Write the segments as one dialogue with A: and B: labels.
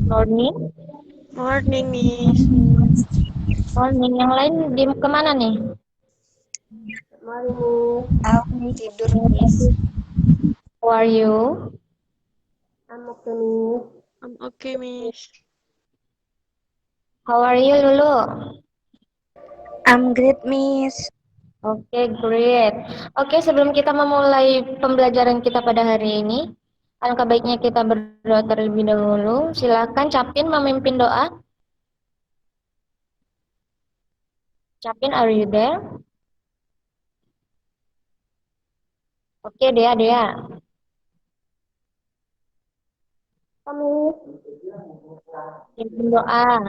A: Morning.
B: Morning, Miss.
A: Morning. Yang lain di kemana nih?
B: Morning, Miss. Aku tidur, Miss.
A: How are you?
B: I'm okay, Miss. I'm okay, Miss.
A: How are you, Lulu?
B: I'm great, Miss.
A: Oke, great. Oke, sebelum kita memulai pembelajaran kita pada hari ini, alangkah baiknya kita berdoa terlebih dahulu. Silakan Capin memimpin doa. Capin, are you there? Oke, Dea.
B: Miss.
A: Pimpin doa.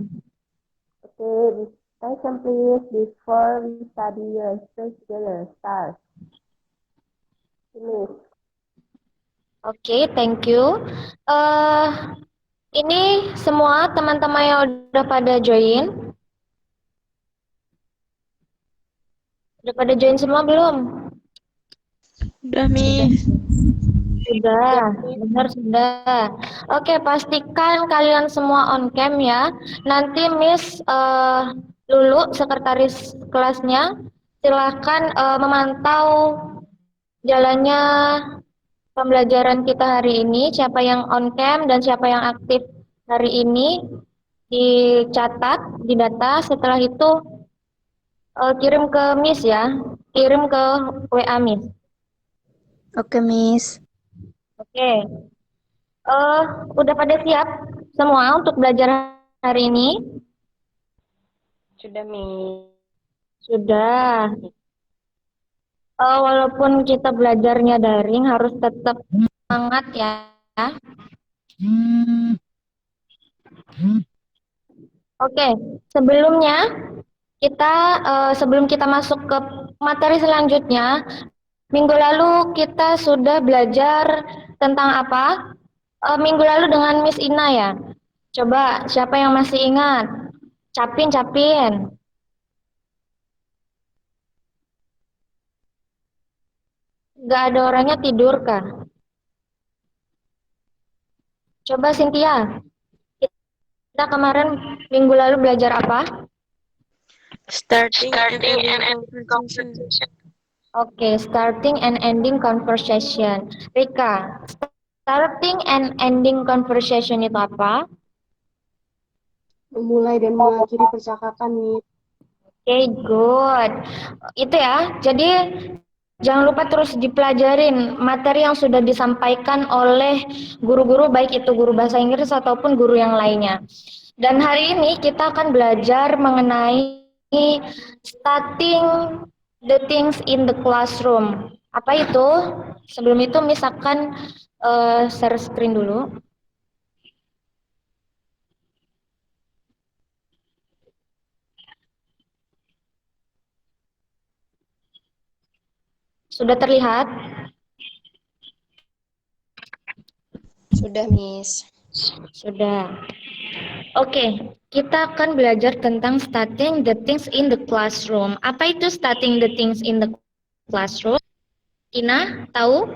B: Okay, attention please before we study your stay together. Start. Miss.
A: Oke, thank you. eh ini semua teman-teman yang udah pada join, udah pada join semua belum?
B: Udah, Miss. Udah,
A: Sudah,
B: Miss.
A: benar sudah. Oke, pastikan kalian semua on cam ya. Nanti Miss Lulu, sekretaris kelasnya, silahkan memantau jalannya pembelajaran kita hari ini. Siapa yang on cam dan siapa yang aktif hari ini dicatat, didata. Setelah itu kirim ke Miss ya, kirim ke WA Miss.
B: Oke, Miss.
A: Oke. Udah pada siap semua untuk belajar hari ini?
B: Sudah, Miss.
A: Sudah. Walaupun kita belajarnya daring, harus tetap semangat ya. Oke, sebelumnya sebelum kita masuk ke materi selanjutnya, minggu lalu kita sudah belajar tentang apa? Minggu lalu dengan Miss Ina ya. Coba siapa yang masih ingat? Capin. Gak ada orangnya tidur kah? Coba Cynthia, kita kemarin minggu lalu belajar apa?
B: Starting and ending conversation.
A: Oke, starting and ending conversation. Rika, starting and ending conversation itu apa?
B: Memulai dan mengakhiri percakapan, Miss.
A: Oke, good. Itu ya. Jadi jangan lupa terus dipelajarin materi yang sudah disampaikan oleh guru-guru, baik itu guru bahasa Inggris ataupun guru yang lainnya. Dan hari ini kita akan belajar mengenai starting the things in the classroom. Apa itu? Sebelum itu Miss akan share screen dulu. Sudah terlihat?
B: Sudah, Miss.
A: Sudah. Oke, kita akan belajar tentang starting the things in the classroom. Apa itu starting the things in the classroom? Ina, tahu?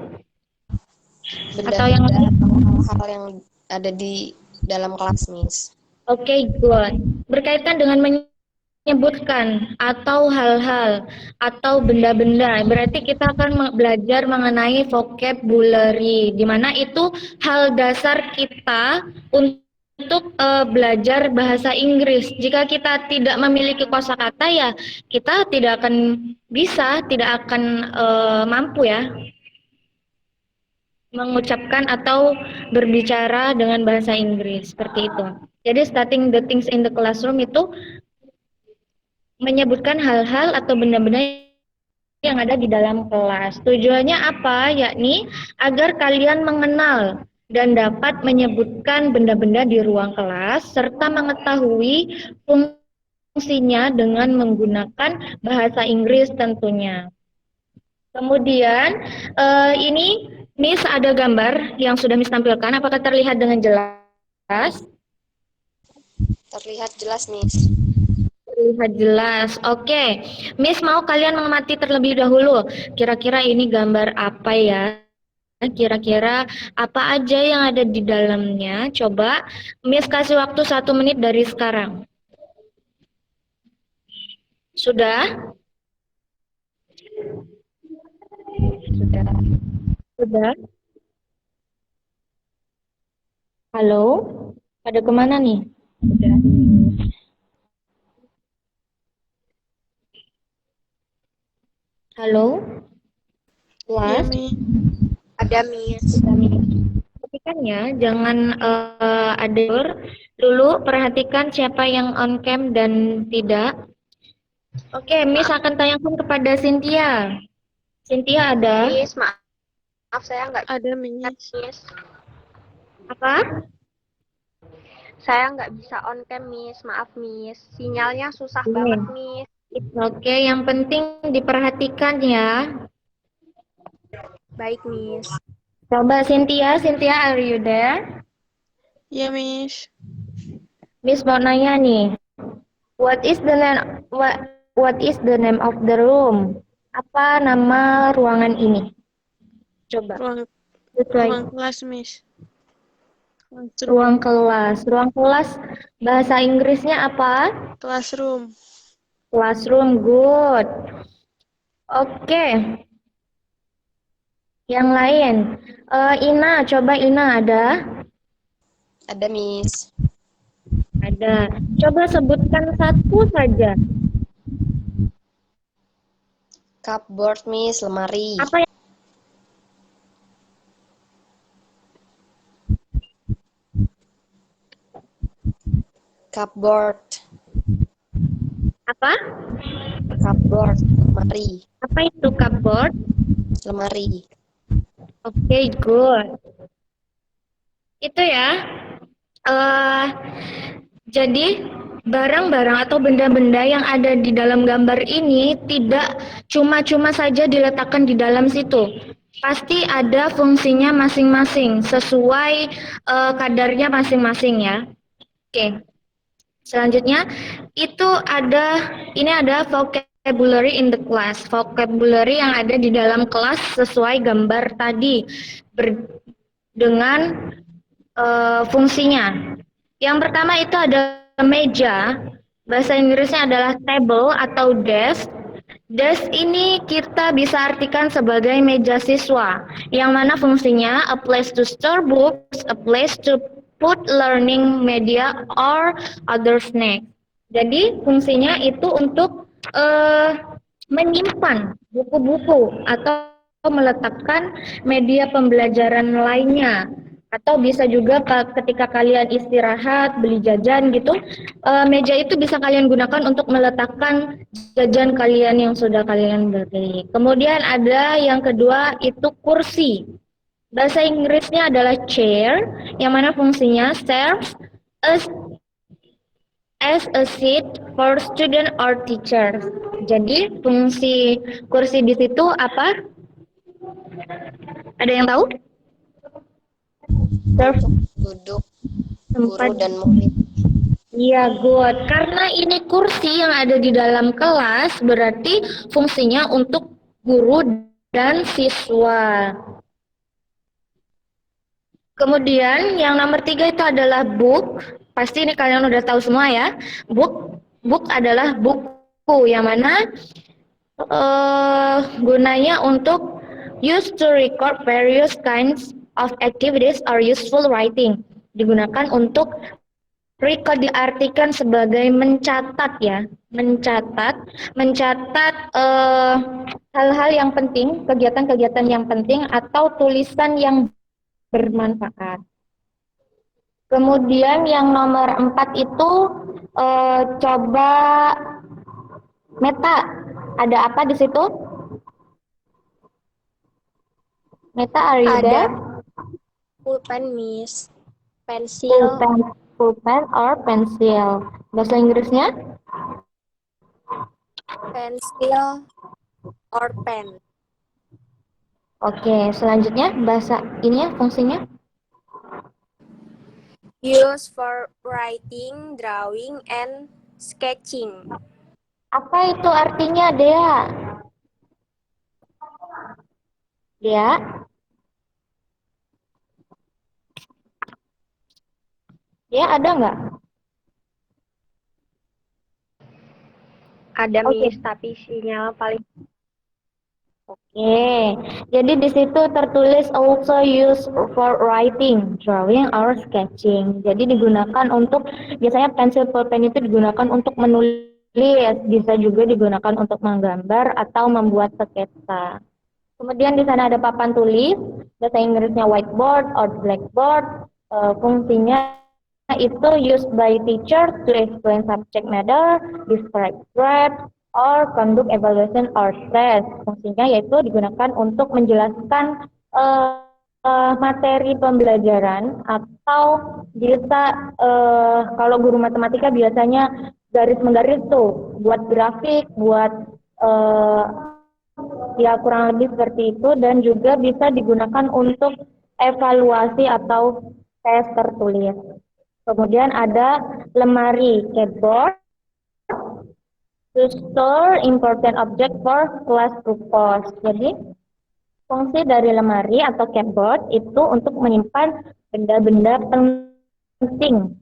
A: Atau yang
B: Benda-benda
A: lain?
B: atau hal-hal yang ada di dalam kelas, Miss.
A: Oke, good. Berkaitan dengan menyebutkan atau hal-hal atau benda-benda. Berarti kita akan belajar mengenai vocabulary, di mana itu hal dasar kita untuk belajar bahasa Inggris. Jika kita tidak memiliki kosakata ya kita tidak akan bisa, tidak akan mampu ya mengucapkan atau berbicara dengan bahasa Inggris seperti itu. Jadi starting the things in the classroom itu menyebutkan hal-hal atau benda-benda yang ada di dalam kelas. Tujuannya apa? Yakni agar kalian mengenal dan dapat menyebutkan benda-benda di ruang kelas serta mengetahui fungsinya dengan menggunakan bahasa Inggris tentunya. Kemudian ini Miss ada gambar yang sudah Miss tampilkan. Apakah terlihat dengan jelas?
B: Terlihat jelas, Miss.
A: Terlihat jelas. Oke, Miss mau kalian mengamati terlebih dahulu. Kira-kira ini gambar apa ya? kira-kira apa aja yang ada di dalamnya. Coba Miss kasih waktu 1 menit dari sekarang. Sudah?
B: Sudah.
A: Sudah? Halo? Pada kemana nih?
B: Sudah, Miss.
A: Halo?
C: Iya,
A: Kelas?
C: Mi. Ada, Miss.
A: Perhatikan ya, jangan ada dulu. Perhatikan siapa yang on cam dan tidak. Oke, Miss akan tanyakan kepada Cynthia. Cynthia ada
C: Miss, maaf saya nggak
B: Ada,
C: bisa,
B: Miss.
C: Miss.
A: apa?
C: Saya nggak bisa on cam, Miss. Maaf, Miss. Sinyalnya susah
A: Ini.
C: banget, Miss.
A: Oke, yang penting diperhatikan ya.
C: Baik, Miss.
A: Coba Cynthia, are you there?
B: Iya, Miss.
A: Miss mau nanya nih. What is the name what is the name of the room? Apa nama ruangan ini? Coba.
B: Ruang
A: Sesuai.
B: kelas, Miss. Classroom.
A: Ruang kelas. Ruang kelas bahasa Inggrisnya apa?
B: Classroom.
A: Classroom, good. Oke. Yang lain. Ina, coba Ina ada?
D: Ada, Miss.
A: Ada. Coba sebutkan satu saja.
D: Cupboard, Miss. Lemari.
A: Apa yang
D: Cupboard.
A: apa?
D: Cupboard. Lemari.
A: Apa itu cupboard?
D: Lemari.
A: Oke, good. Itu ya. eh jadi barang-barang atau benda-benda yang ada di dalam gambar ini tidak cuma-cuma saja diletakkan di dalam situ. Pasti ada fungsinya masing-masing sesuai kadarnya masing-masing ya. Oke. Selanjutnya ini ada vocabulary in the class. Vocabulary yang ada di dalam kelas sesuai gambar tadi dengan fungsinya. Yang pertama itu ada meja. Bahasa Inggrisnya adalah table atau desk. Desk ini kita bisa artikan sebagai meja siswa, yang mana fungsinya a place to store books, a place to put learning media or other snacks. Jadi fungsinya itu untuk menyimpan buku-buku atau meletakkan media pembelajaran lainnya. Atau bisa juga ketika kalian istirahat, beli jajan gitu, meja itu bisa kalian gunakan untuk meletakkan jajan kalian yang sudah kalian beli. Kemudian ada yang kedua itu kursi. Bahasa Inggrisnya adalah chair, yang mana fungsinya serves as a seat for student or teachers. Jadi fungsi kursi di situ apa? Ada yang tahu? Serve
D: Duduk guru
A: tempat.
D: dan murid.
A: Iya, good. Karena ini kursi yang ada di dalam kelas, berarti fungsinya untuk guru dan siswa. Kemudian yang nomor 3 itu adalah book. Pasti ini kalian udah tahu semua ya. Book adalah buku yang mana gunanya untuk used to record various kinds of activities or useful writing. Digunakan untuk record diartikan sebagai mencatat ya, mencatat hal-hal yang penting, kegiatan-kegiatan yang penting atau tulisan yang bermanfaat. Kemudian yang nomor 4 itu coba Meta, ada apa di situ? Meta, are you
C: Ada
A: there?
C: pulpen, Miss. Pensil.
A: Pulpen or pensil. Bahasa Inggrisnya?
C: Pensil or pen.
A: Oke, selanjutnya bahasa ini ya fungsinya?
C: Used for writing, drawing, and sketching.
A: Apa itu artinya, Dea? Dea? Ya, ada nggak?
C: Ada
A: Oke.
C: Miss, tapi sinyal paling
A: Oke, jadi di situ tertulis also used for writing, drawing, or sketching. Jadi digunakan untuk, biasanya pensil pulpen itu digunakan untuk menulis, bisa juga digunakan untuk menggambar atau membuat sketsa. Kemudian di sana ada papan tulis, bahasa Inggrisnya whiteboard or blackboard. Fungsinya itu used by teachers to explain subject matter, describe grades, or conduct evaluation or test. Fungsinya yaitu digunakan untuk menjelaskan materi pembelajaran atau bisa kalau guru matematika biasanya garis menggaris tuh buat grafik, buat eh, ya kurang lebih seperti itu dan juga bisa digunakan untuk evaluasi atau tes tertulis. Kemudian ada lemari keyboard to store important object for class purpose. Jadi fungsi dari lemari atau keyboard itu untuk menyimpan benda-benda penting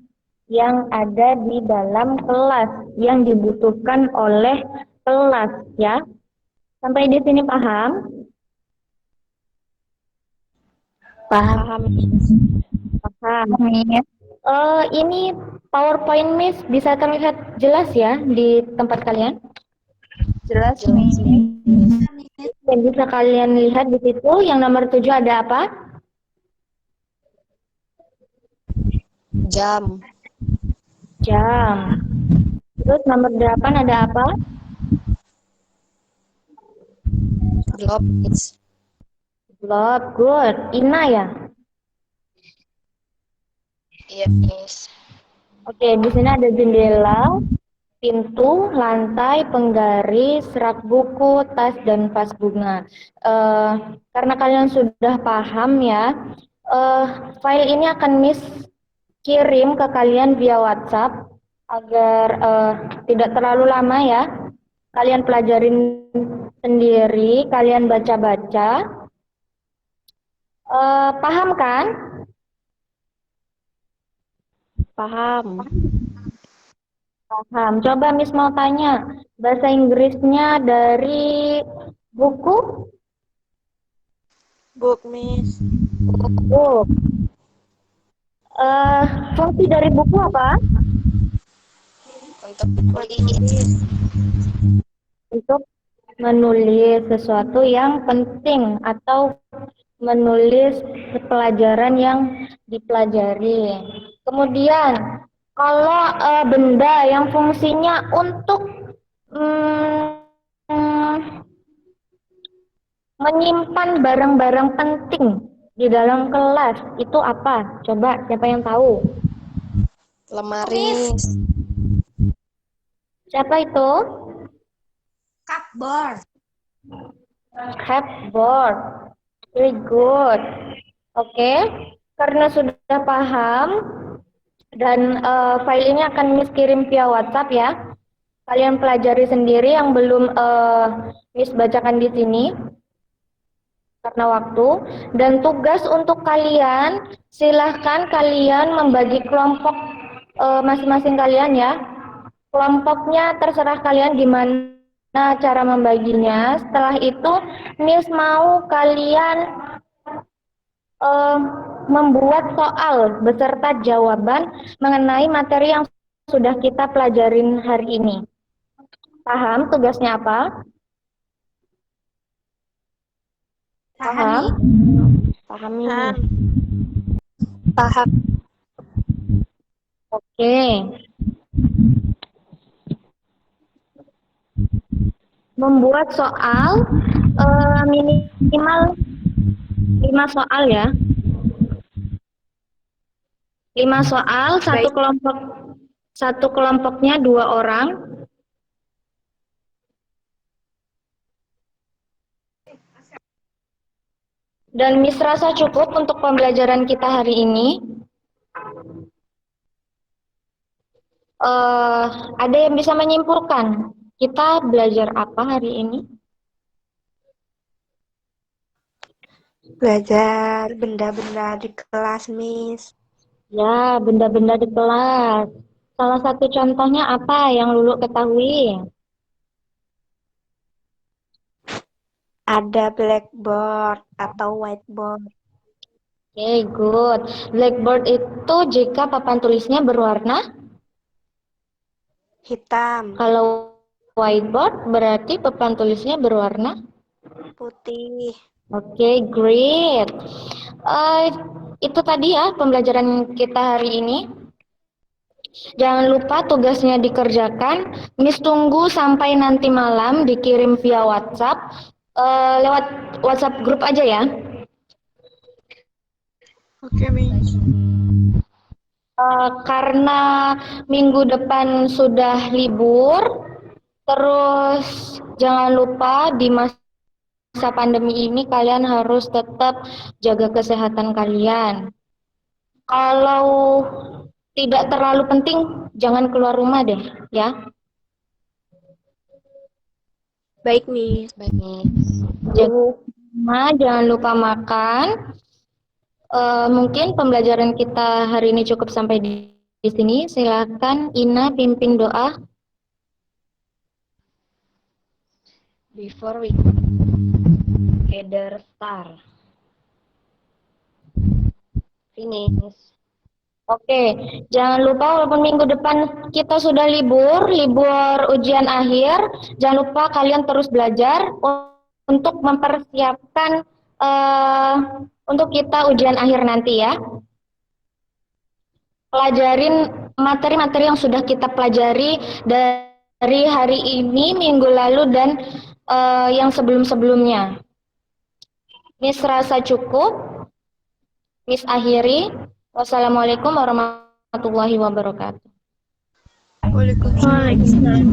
A: yang ada di dalam kelas yang dibutuhkan oleh kelas ya. Sampai di sini paham?
C: paham.
A: Paham. Ini PowerPoint Miss bisa terlihat jelas ya di tempat kalian?
B: Jelas,
D: Jelas, Miss.
A: Dan bisa kalian lihat di situ yang nomor 7 ada apa?
D: Jam.
A: Jam. Terus nomor 8 ada apa?
D: Globe, Miss.
A: Globe. Good. Ina ya?
D: Iya, Miss.
A: Oke, di sini ada jendela, pintu, lantai, penggaris, rak buku, tas, dan vas bunga. Karena kalian sudah paham ya, file ini akan Miss kirim ke kalian via WhatsApp agar tidak terlalu lama ya. Kalian pelajarin sendiri, kalian baca-baca. Paham kan?
C: Paham.
A: Paham. Coba Miss mau tanya, bahasa Inggrisnya dari buku?
C: Book, Miss.
A: Book. Fungsi dari buku apa?
D: Untuk menulis.
A: Untuk menulis sesuatu yang penting atau menulis pelajaran yang dipelajari. Kemudian, kalau benda yang fungsinya untuk menyimpan barang-barang penting di dalam kelas, itu apa? Coba, siapa yang tahu?
D: Lemari, Miss.
A: Siapa itu?
E: Cupboard.
A: Cupboard. Very good. Oke, karena sudah paham dan file ini akan Miss kirim via WhatsApp ya. Kalian pelajari sendiri yang belum Miss bacakan di sini karena waktu. Dan tugas untuk kalian, silahkan kalian membagi kelompok masing-masing kalian ya. Kelompoknya terserah kalian gimana cara membaginya. Setelah itu, Miss mau kalian membuat soal beserta jawaban mengenai materi yang sudah kita pelajarin hari ini. Paham tugasnya apa? Paham?
C: Pahami.
D: Paham.
A: Oke. Membuat soal minimal 5 soal ya. 5 soal, satu kelompoknya 2 orang. Dan Miss rasa cukup untuk pembelajaran kita hari ini. Ada yang bisa menyimpulkan kita belajar apa hari ini?
C: Belajar benda-benda di kelas, Miss.
A: Ya, benda-benda di kelas. Salah satu contohnya apa yang Lulu ketahui?
C: Ada blackboard atau whiteboard.
A: Oke, good. Blackboard itu jika papan tulisnya berwarna.
C: Hitam,
A: Kalau whiteboard berarti papan tulisnya berwarna.
C: putih.
A: Oke, great. Eh, itu tadi ya pembelajaran kita hari ini. Jangan lupa tugasnya dikerjakan. Miss tunggu sampai nanti malam dikirim via WhatsApp. Lewat WhatsApp grup aja ya.
C: Oke, Miss.
A: Karena minggu depan sudah libur, terus jangan lupa di masa pandemi ini kalian harus tetap jaga kesehatan kalian. Kalau tidak terlalu penting, jangan keluar rumah deh, ya.
C: Baik, Miss.
D: Baik, Miss.
A: Jangan lupa makan. Mungkin pembelajaran kita hari ini cukup sampai di sini. Silakan Ina pimpin doa.
D: Before we gather star. Finish.
A: Oke, jangan lupa walaupun minggu depan kita sudah libur ujian akhir, jangan lupa kalian terus belajar untuk mempersiapkan untuk kita ujian akhir nanti ya. Pelajarin materi-materi yang sudah kita pelajari dari hari ini, minggu lalu, dan yang sebelum-sebelumnya. Miss rasa cukup. Miss akhiri. Wassalamualaikum warahmatullahi wabarakatuh.
C: Waalaikumsalam.